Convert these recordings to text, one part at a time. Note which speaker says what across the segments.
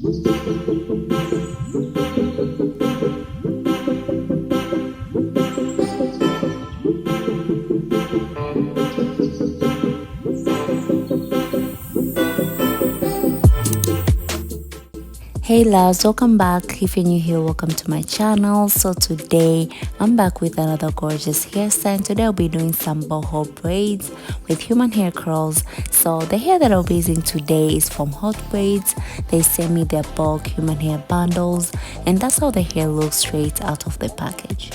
Speaker 1: Hey loves, welcome back. If you're new here, welcome to my channel. So today I'm back with another gorgeous hairstyle. Today I'll be doing some boho braids with human hair curls. So the hair that I'll be using today is from HOTBRAIDS. They send me their bulk human hair bundles, and that's how the hair looks straight out of the package.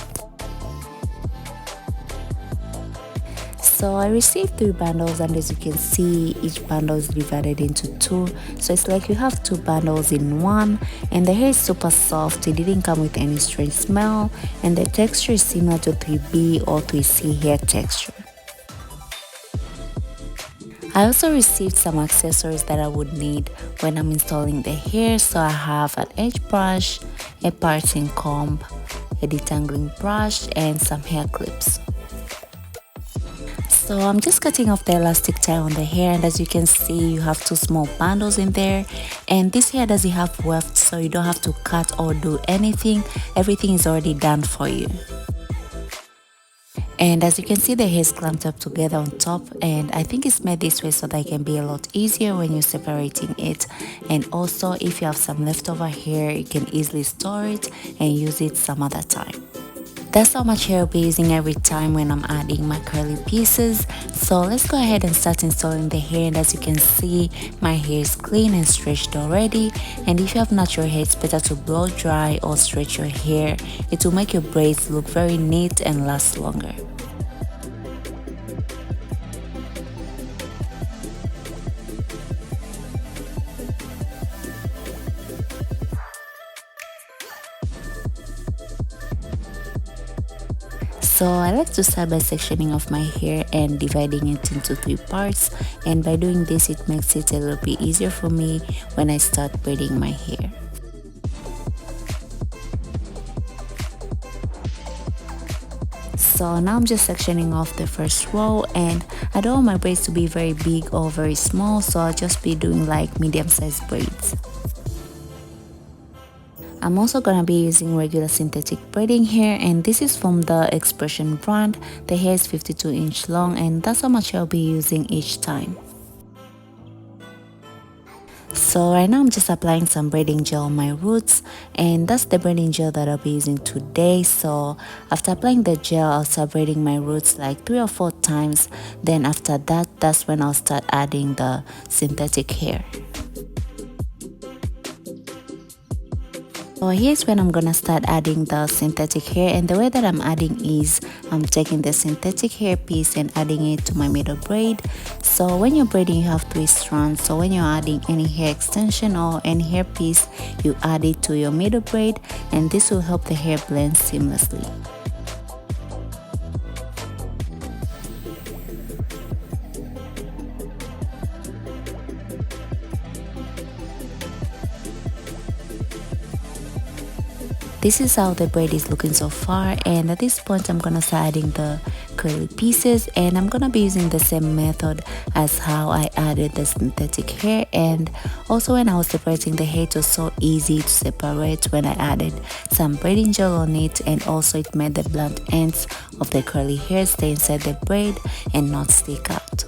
Speaker 1: So I received 3 bundles, and as you can see, each bundle is divided into 2, so it's like you have 2 bundles in one. And the hair is super soft, it didn't come with any strange smell, and the texture is similar to 3B or 3C hair texture. I also received some accessories that I would need when I'm installing the hair. So I have an edge brush, a parting comb, a detangling brush, and some hair clips. So I'm just cutting off the elastic tie on the hair, and as you can see, you have 2 small bundles in there, and this hair doesn't have weft, so you don't have to cut or do anything. Everything is already done for you. And as you can see, the hair is clamped up together on top, and I think it's made this way so that it can be a lot easier when you're separating it. And also, if you have some leftover hair, you can easily store it and use it some other time. That's how much hair I'll be using every time when I'm adding my curly pieces. So let's go ahead and start installing the hair. And as you can see, my hair is clean and stretched already. And if you have natural hair, it's better to blow dry or stretch your hair. It will make your braids look very neat and last longer. So I like to start by sectioning off my hair and dividing it into 3 parts, and by doing this it makes it a little bit easier for me when I start braiding my hair. So now I'm just sectioning off the first row, and I don't want my braids to be very big or very small, so I'll just be doing like medium-sized braids. I'm also gonna be using regular synthetic braiding hair, and this is from the Expression brand. The hair is 52 inch long, and that's how much I'll be using each time. So right now I'm just applying some braiding gel on my roots, and that's the braiding gel that I'll be using today. So after applying the gel, I'll start braiding my roots like 3 or 4 times. Then after that, that's when I'll start adding the synthetic hair. So here's when I'm gonna start adding the synthetic hair, and the way that I'm adding is I'm taking the synthetic hair piece and adding it to my middle braid. So when you're braiding, you have 3 strands, so when you're adding any hair extension or any hair piece, you add it to your middle braid, and this will help the hair blend seamlessly. This is how the braid is looking so far, and at this point I'm gonna start adding the curly pieces, and I'm gonna be using the same method as how I added the synthetic hair. And also when I was separating the hair, it was so easy to separate when I added some braiding gel on it, and also it made the blunt ends of the curly hair stay inside the braid and not stick out.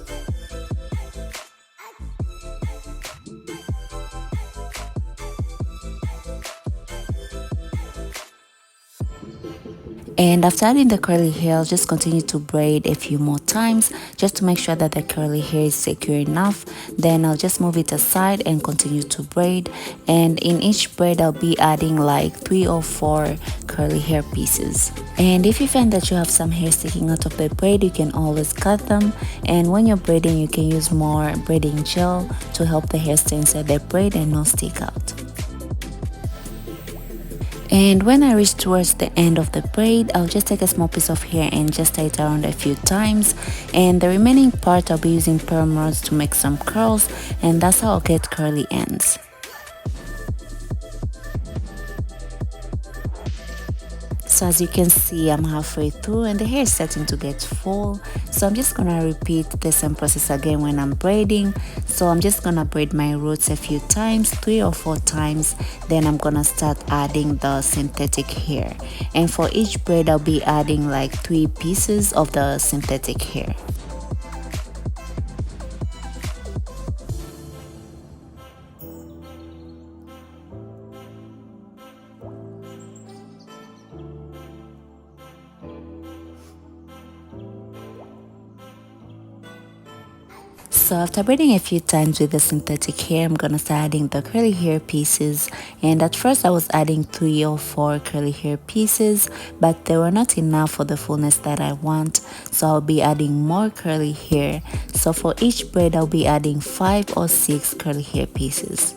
Speaker 1: And after adding the curly hair, I'll just continue to braid a few more times just to make sure that the curly hair is secure enough. Then I'll just move it aside and continue to braid. And in each braid, I'll be adding like 3 or 4 curly hair pieces. And if you find that you have some hair sticking out of the braid, you can always cut them. And when you're braiding, you can use more braiding gel to help the hair stay inside the braid and not stick out. And when I reach towards the end of the braid, I'll just take a small piece of hair and just tie it around a few times. And the remaining part, I'll be using perm rods to make some curls, and that's how I'll get curly ends. So as you can see, I'm halfway through and the hair is starting to get full. So I'm just gonna repeat the same process again when I'm braiding. So I'm just gonna braid my roots a few times, 3 or 4 times. Then I'm gonna start adding the synthetic hair. And for each braid, I'll be adding like 3 pieces of the synthetic hair. So after braiding a few times with the synthetic hair, I'm gonna start adding the curly hair pieces. And at first I was adding 3 or 4 curly hair pieces, but they were not enough for the fullness that I want. So I'll be adding more curly hair. So for each braid, I'll be adding 5 or 6 curly hair pieces.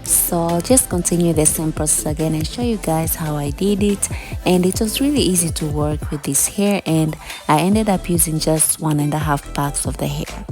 Speaker 1: So I'll just continue the same process again and show you guys how I did it. And it was really easy to work with this hair, and I ended up using just 1.5 packs of the hair.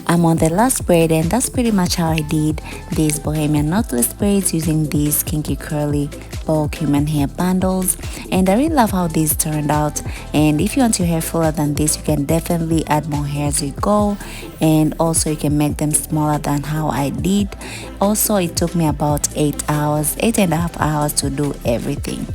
Speaker 1: I'm on the last braid, and that's pretty much how I did these Bohemian knotless braids using these Kinky Curly bulk human hair bundles. And I really love how these turned out. And if you want your hair fuller than this, you can definitely add more hair as you go, and also you can make them smaller than how I did. Also, it took me about 8 hours, 8.5 hours to do everything.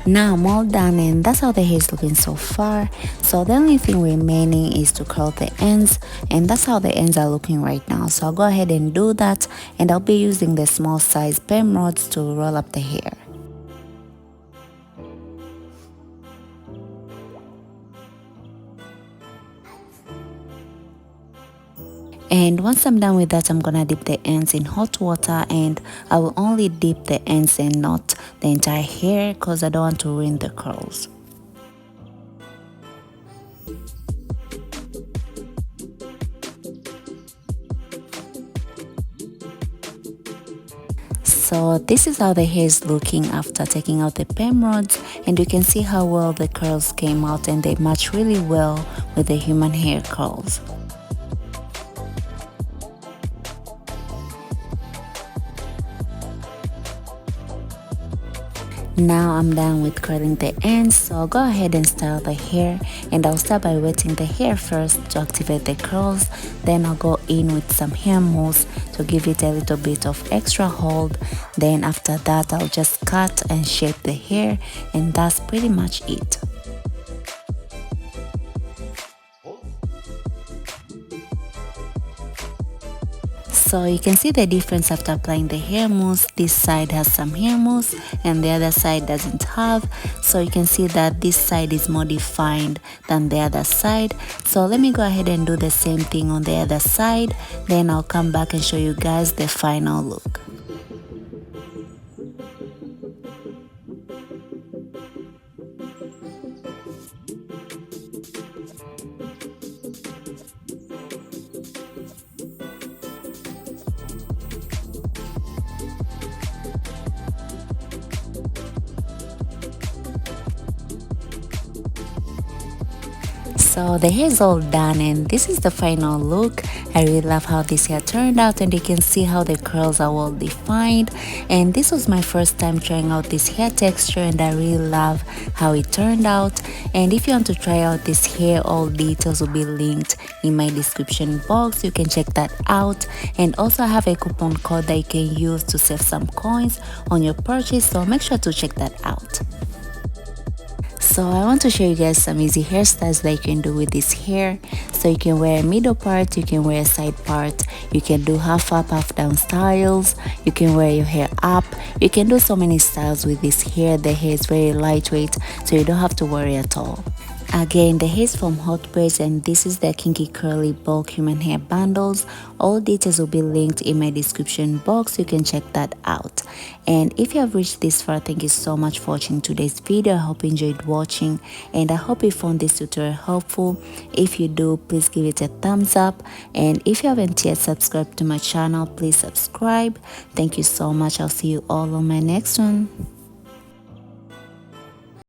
Speaker 1: Now I'm all done, and that's how the hair is looking so far. So the only thing remaining is to curl the ends, and that's how the ends are looking right now. So I'll go ahead and do that, and I'll be using the small size perm rods to roll up the hair. And once I'm done with that, I'm gonna dip the ends in hot water, and I will only dip the ends and not the entire hair because I don't want to ruin the curls. So this is how the hair is looking after taking out the perm rods, and you can see how well the curls came out, and they match really well with the human hair curls. Now I'm done with curling the ends, so I'll go ahead and style the hair, and I'll start by wetting the hair first to activate the curls. Then I'll go in with some hair mousse to give it a little bit of extra hold. Then after that, I'll just cut and shape the hair, and that's pretty much it. So you can see the difference after applying the hair mousse. This side has some hair mousse and the other side doesn't have. So you can see that this side is more defined than the other side. So let me go ahead and do the same thing on the other side. Then I'll come back and show you guys the final look. So the hair is all done and this is the final look. I really love how this hair turned out, and you can see how the curls are well defined. And this was my first time trying out this hair texture, and I really love how it turned out. And if you want to try out this hair, all details will be linked in my description box. You can check that out. And also I have a coupon code that you can use to save some coins on your purchase, so make sure to check that out. So I want to show you guys some easy hairstyles that you can do with this hair. So you can wear a middle part, you can wear a side part, you can do half up, half down styles, you can wear your hair up, you can do so many styles with this hair. The hair is very lightweight, so you don't have to worry at all. Again, the hair is from HOTBRAIDS, and this is the Kinky Curly bulk human hair bundles. All details will be linked in my description box. You can check that out. And if you have reached this far, thank you so much for watching today's video. I hope you enjoyed watching, and I hope you found this tutorial helpful. If you do, please give it a thumbs up, and if you haven't yet subscribed to my channel, please subscribe. Thank you so much. I'll see you all on my next one.